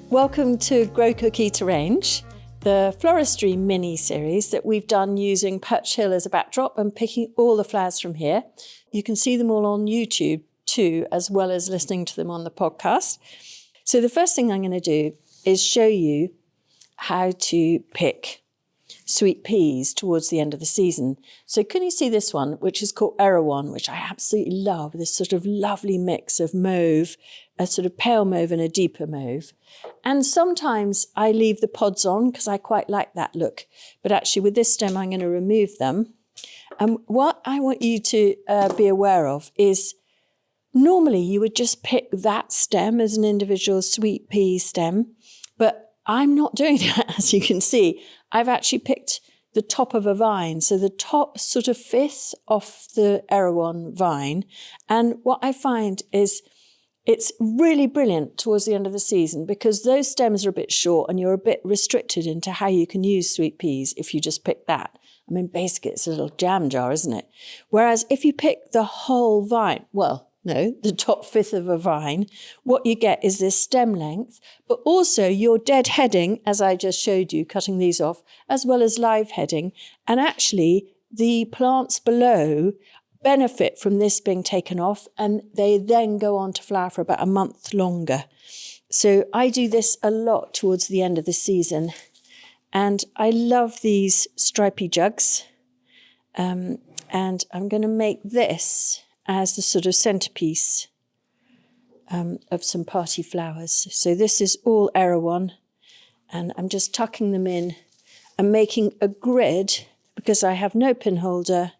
Welcome to Grow Cook Eat Arrange, the floristry mini-series that we've done using Perch Hill as a backdrop and picking all the flowers from here. You can see them all on YouTube too, as well as listening to them on the podcast. So the first thing I'm going to do is show you how to pick sweet peas towards the end of the season. So can you see this one, which is called Erewhon, which I absolutely love, this sort of lovely mix of mauve, a sort of pale mauve and a deeper mauve. And sometimes I leave the pods on because I quite like that look. But actually with this stem, I'm going to remove them. And what I want you to be aware of is normally you would just pick that stem as an individual sweet pea stem, but I'm not doing that, as you can see. I've actually picked the top of a vine, so the top sort of fifth off the Erewhon vine. And what I find is it's really brilliant towards the end of the season because those stems are a bit short and you're a bit restricted into how you can use sweet peas if you just pick that. I mean, basically it's a little jam jar, isn't it? Whereas if you pick the whole vine, well, no, the top fifth of a vine, what you get is this stem length, but also your dead heading, as I just showed you, cutting these off, as well as live heading. And actually, the plants below benefit from this being taken off, and they then go on to flower for about a month longer. So I do this a lot towards the end of the season. And I love these stripy jugs. And I'm going to make this as the sort of centerpiece of some party flowers. So this is all Erewhon, and I'm just tucking them in and making a grid because I have no pin holder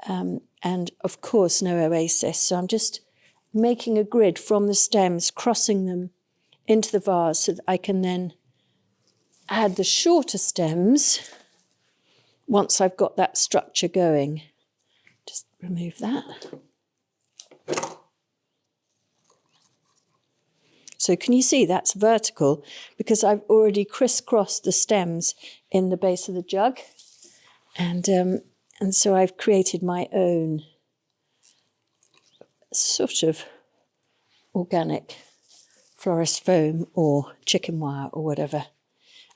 and of course no oasis. So I'm just making a grid from the stems, crossing them into the vase so that I can then add the shorter stems once I've got that structure going. Just remove that. So can you see that's vertical because I've already crisscrossed the stems in the base of the jug. And so I've created my own sort of organic florist foam or chicken wire or whatever.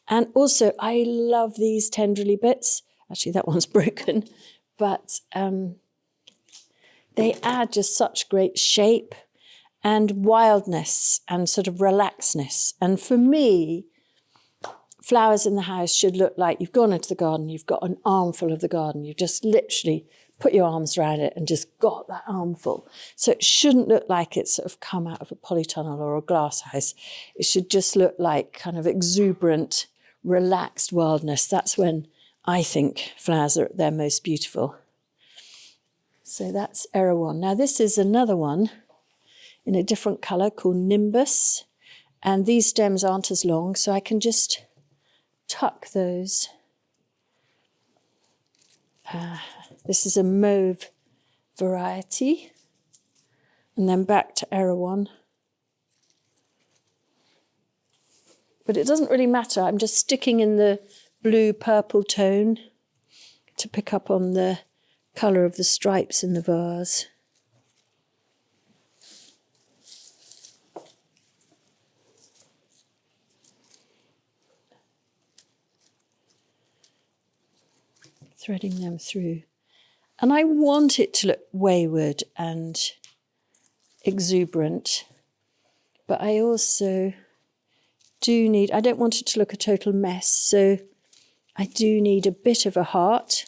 And also I love these tendrily bits. Actually, that one's broken. But they add just such great shape and wildness and sort of relaxedness. And for me, flowers in the house should look like you've gone into the garden, you've got an armful of the garden, you've just literally put your arms around it and just got that armful. So it shouldn't look like it's sort of come out of a polytunnel or a glass house. It should just look like kind of exuberant, relaxed wildness. That's when I think flowers are at their most beautiful. So that's Erewhon. Now this is another one in a different colour called Nimbus. And these stems aren't as long, so I can just tuck those. This is a mauve variety. And then back to Erewhon. But it doesn't really matter. I'm just sticking in the blue-purple tone to pick up on the colour of the stripes in the vase. Threading them through. And I want it to look wayward and exuberant, but I also I don't want it to look a total mess, so I do need a bit of a heart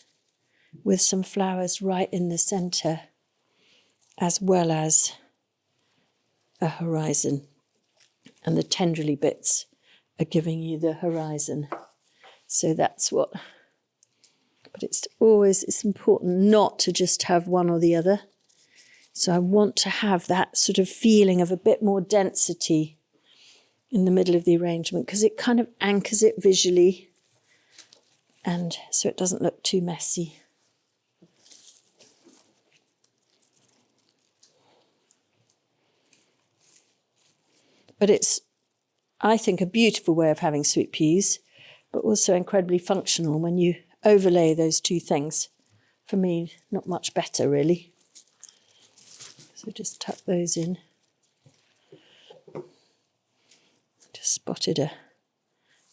with some flowers right in the centre, as well as a horizon. And the tendrily bits are giving you the horizon. So that's what, but it's important not to just have one or the other. So I want to have that sort of feeling of a bit more density in the middle of the arrangement because it kind of anchors it visually and so it doesn't look too messy. But it's, I think, a beautiful way of having sweet peas, but also incredibly functional when you overlay those two things. For me, not much better, really. So just tuck those in. Just spotted a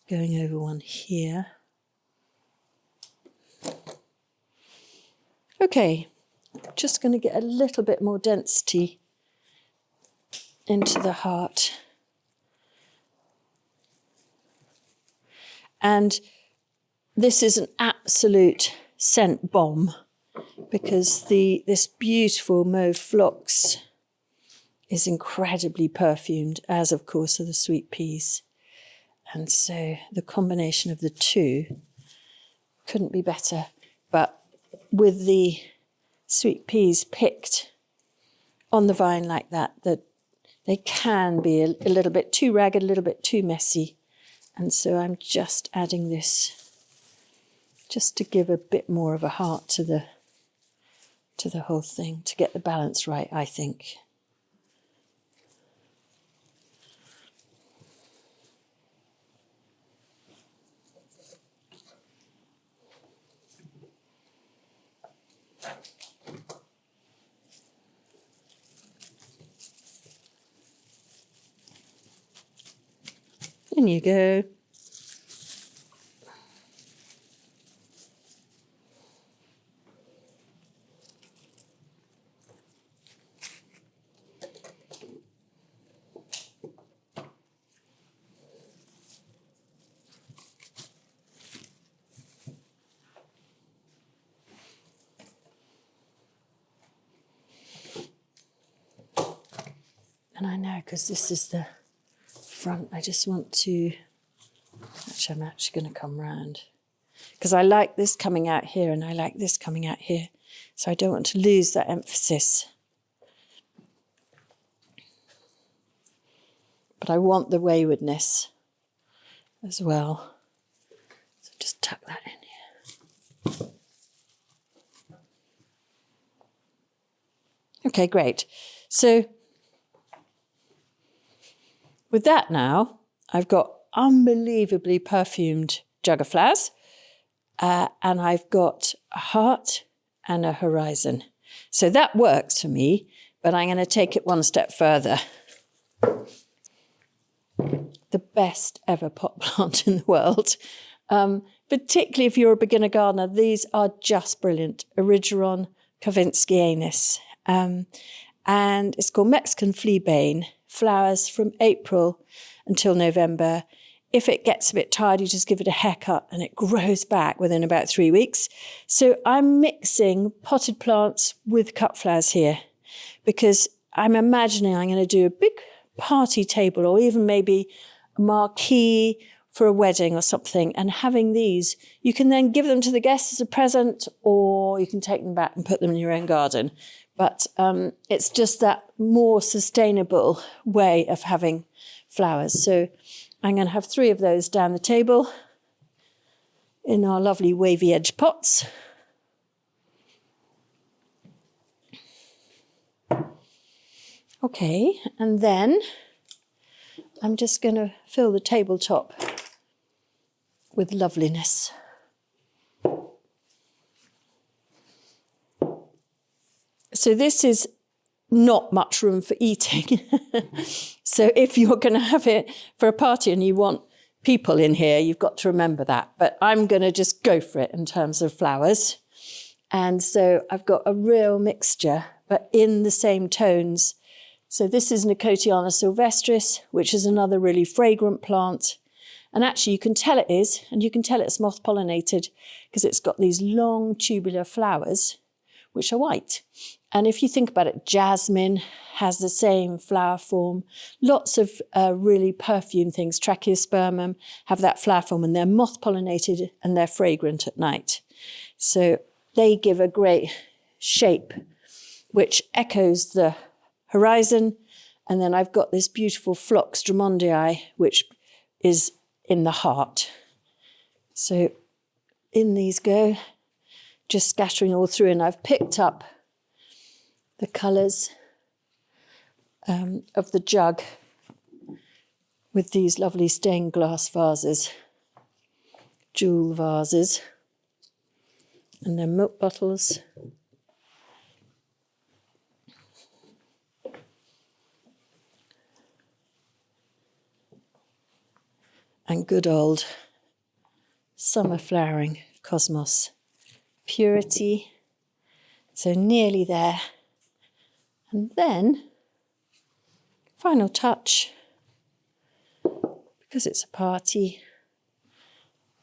going over one here. Okay, just going to get a little bit more density into the heart. And this is an absolute scent bomb because this beautiful mauve phlox is incredibly perfumed, as of course are the sweet peas. And so the combination of the two couldn't be better. But with the sweet peas picked on the vine like that, they can be a little bit too ragged, a little bit too messy. And so I'm just adding this just to give a bit more of a heart to the whole thing, to get the balance right, I think. In you go. And I know, because this is the front, I just want to, actually I'm actually going to come round. Because I like this coming out here and I like this coming out here. So I don't want to lose that emphasis. But I want the waywardness as well. So just tuck that in here. Okay, great. So with that now, I've got unbelievably perfumed jug of flowers, and I've got a heart and a horizon. So that works for me, but I'm going to take it one step further. The best ever pot plant in the world, particularly if you're a beginner gardener, these are just brilliant. Erigeron karvinskianus, and it's called Mexican fleabane. Flowers from April until November. If it gets a bit tired, you just give it a haircut and it grows back within about 3 weeks. So I'm mixing potted plants with cut flowers here because I'm imagining I'm going to do a big party table or even maybe a marquee for a wedding or something. And having these, you can then give them to the guests as a present or you can take them back and put them in your own garden. But it's just that more sustainable way of having flowers. So I'm going to have 3 of those down the table in our lovely wavy edge pots. Okay, and then I'm just going to fill the tabletop with loveliness. So this is not much room for eating. So if you're going to have it for a party and you want people in here, you've got to remember that. But I'm going to just go for it in terms of flowers. And so I've got a real mixture, but in the same tones. So this is Nicotiana sylvestris, which is another really fragrant plant. And actually you can tell it is, and you can tell it's moth pollinated because it's got these long tubular flowers, which are white. And if you think about it, jasmine has the same flower form. Lots of really perfumed things, tracheospermum, have that flower form and they're moth pollinated and they're fragrant at night. So they give a great shape, which echoes the horizon. And then I've got this beautiful phlox drummondii, which is in the heart. So in these go, just scattering all through. And I've picked up the colours of the jug with these lovely stained glass vases, jewel vases, and then milk bottles. and good old summer flowering Cosmos Purity. So nearly there. And then, final touch, because it's a party,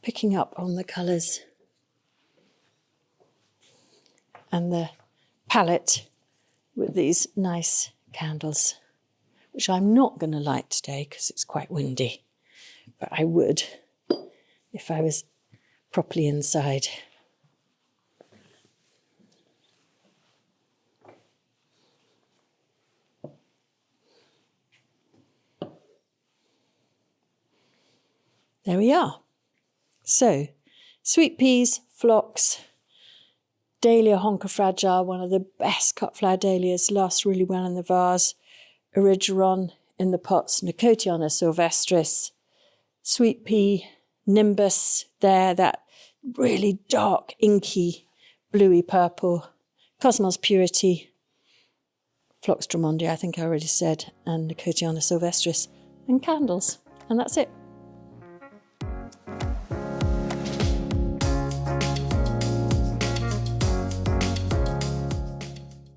picking up on the colours and the palette with these nice candles, which I'm not going to light today because it's quite windy, but I would if I was properly inside. There we are. So, sweet peas, phlox, Dahlia honca-fragile, one of the best cut flower dahlias, lasts really well in the vase, Erigeron in the pots, Nicotiana sylvestris, sweet pea Nimbus there, that really dark, inky, bluey purple, Cosmos Purity, Phlox Drummondia, I think I already said, and Nicotiana sylvestris, and candles. And that's it.